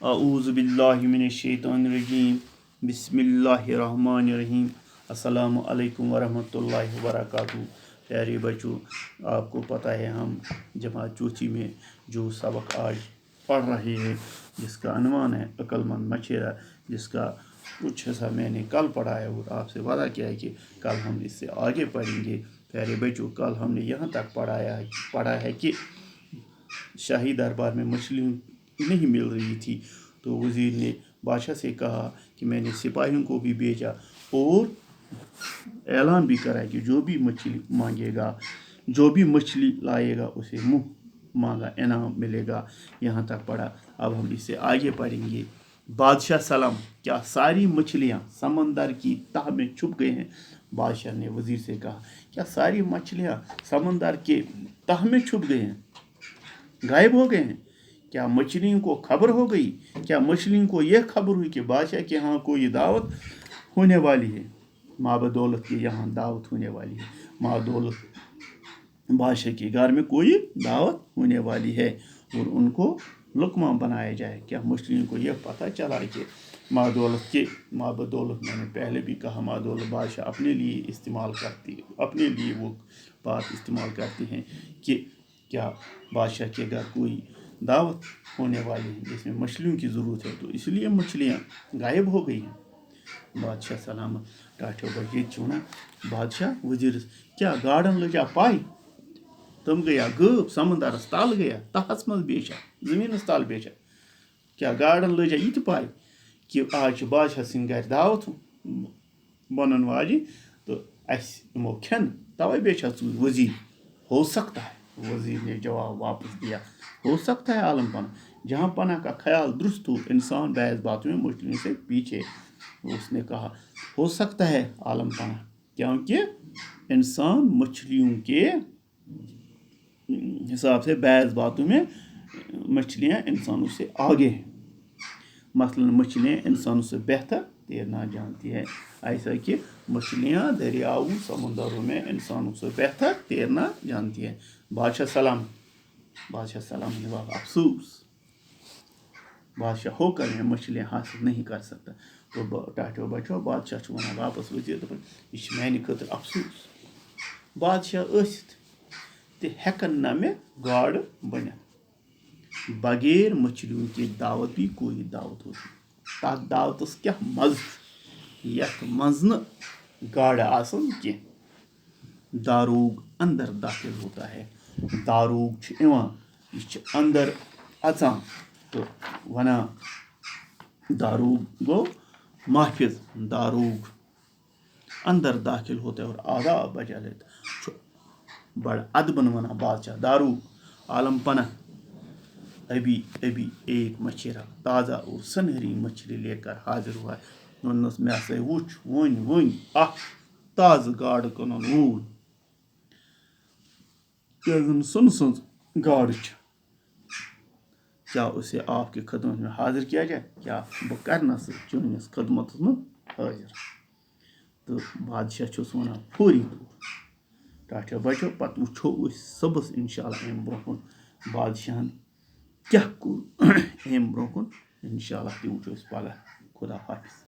اعوذ باللہ من الشیطان الرجیم بسم اللہ الرحمن الرحیم السلام علیکم ورحمۃ اللہ وبرکاتہ۔ پیارے بچوں، آپ کو پتہ ہے ہم جماعت چوتھی میں جو سبق آج پڑھ رہے ہیں جس کا عنوان ہے عقل مند مچھیرا، جس کا کچھ حصہ میں نے کل پڑھا ہے اور آپ سے وعدہ کیا ہے کہ کل ہم اس سے آگے پڑھیں گے۔ پیارے بچوں، کل ہم نے یہاں تک پڑھا ہے کہ شاہی دربار میں مچھلی نہیں مل رہی تھی تو وزیر نے بادشاہ سے کہا کہ میں نے سپاہیوں کو بھی بھیجا اور اعلان بھی کرا کہ جو بھی مچھلی مانگے گا، جو بھی مچھلی لائے گا اسے منہ مانگا انعام ملے گا۔ یہاں تک پڑھا، اب ہم اس سے آگے پڑھیں گے۔ بادشاہ سلام، کیا ساری مچھلیاں سمندر کی تہ میں چھپ گئے ہیں؟ بادشاہ نے وزیر سے کہا، کیا ساری مچھلیاں سمندر کے تہ میں چھپ گئے ہیں، غائب ہو گئے ہیں؟ کیا مچھلیوں کو خبر ہو گئی؟ کیا مچھلیوں کو یہ خبر ہوئی کہ بادشاہ کے یہاں کوئی دعوت ہونے والی ہے؟ ماں بدولت کے یہاں دعوت ہونے والی ہے، ماں دولت بادشاہ کے گھر میں کوئی دعوت ہونے والی ہے اور ان کو لقمہ بنایا جائے۔ کیا مچھلیوں کو یہ پتہ چلا کہ ماں بدولت میں نے پہلے بھی کہا، ماں دولت بادشاہ اپنے لیے استعمال کرتی، اپنے لیے وہ بات استعمال کرتے ہیں کہ کیا بادشاہ کے گھر کوئی دعوت ہونے والی ہے جس میں مچھلیوں کی ضرورت ہے، تو اس لیے مچھلیاں غائب ہو گئی ہیں۔ بادشاہ سلامت ٹاٹھو بجے چونا بادشاہ وزیر، کیا گاڑن لجا پائی تم گیا غٲب، سمندرس تل گیا، تہس مز بیچا، زمینس تل بیچا؟ کیا گاڑن لجا یہ تہِ پائی کہ آج بادشاہ سٕنٛدِ گھرِ دعوت بنن واجی تو اس یمو کھین، توے بیچا ژٕ وزیر؟ ہو سکتا ہے، وزیر نے جواب واپس دیا، ہو سکتا ہے عالم پناہ، جہاں پناہ کا خیال درست ہو انسان بعض باتوں میں مچھلیوں سے پیچھے۔ اس نے کہا، ہو سکتا ہے عالم پناہ، کیونکہ انسان مچھلیوں کے حساب سے بعض باتوں میں مچھلیاں انسانوں سے آگے ہیں۔ مثلاً مچھلیاں انسانوں سے بہتر تیرنا جانتی ہے، ایسا کہ مچھلیاں دریاؤں سمندروں میں انسانوں سے بہتر تیرنا جانتی ہے۔ بادشاہ سلام نے کہا، افسوس، بادشاہ ہو کر میں مچھلیاں حاصل نہیں کر سکتا۔ تو ٹاٹھو بچو، بادشاہ چھُ ونان واپس وزیر دپان، یہ چھُ میانہِ خٲطرٕ افسوس، بادشاہ ٲسِتھ تہِ ہیکن نہ مےٚ گاڈٕ بٔنِتھ، بغیر مچھلیوں کی دعوت بھی کوئی دعوت ہوتی، تتھ دعوتس کیا مزٕ چھُ یتھ منٛز نہٕ گاڈٕ آسن کینٛہہ۔ داروغ اندر داخل ہوتا ہے، داروغ چھُ یِوان، یہ چھُ اندر اژان تو ونان، داروغ گو محفظ، داروغ اندر داخل ہوتا ہے اور آداب بجا لیتا ہے۔ بڑا ادبن ونان بادشاہ، داروغ عالم پناہ، ابھی ایک مچھیرا تازہ اور سنہری مچھلی لے کر حاضر ہوا ہے۔ وننس مےٚ ہسا وُچھ ون اکھ تازہ گاڈٕ کٕنن وول، یۄس زن سُنہٕ سٕنٛز گاڈٕ چھِ، کیا اسے آپ کی خدمت میں حاضر کیا جائے؟ کیا بہٕ کرنا سُہ چٲنِس خدمتس منٛز حٲضر؟ تو بادشاہ چھُس ونان فوری طور۔ ٹاٹھو بچو، پتہٕ وٕچھو أسۍ صبحس انشاءاللہ امہِ برونٛہہ کُن بادشاہن کیاہ کوٚر امہِ برونٛہہ کُن، انشاءاللہ تہِ وٕچھو أسۍ پگہہ۔ خدا حافظ۔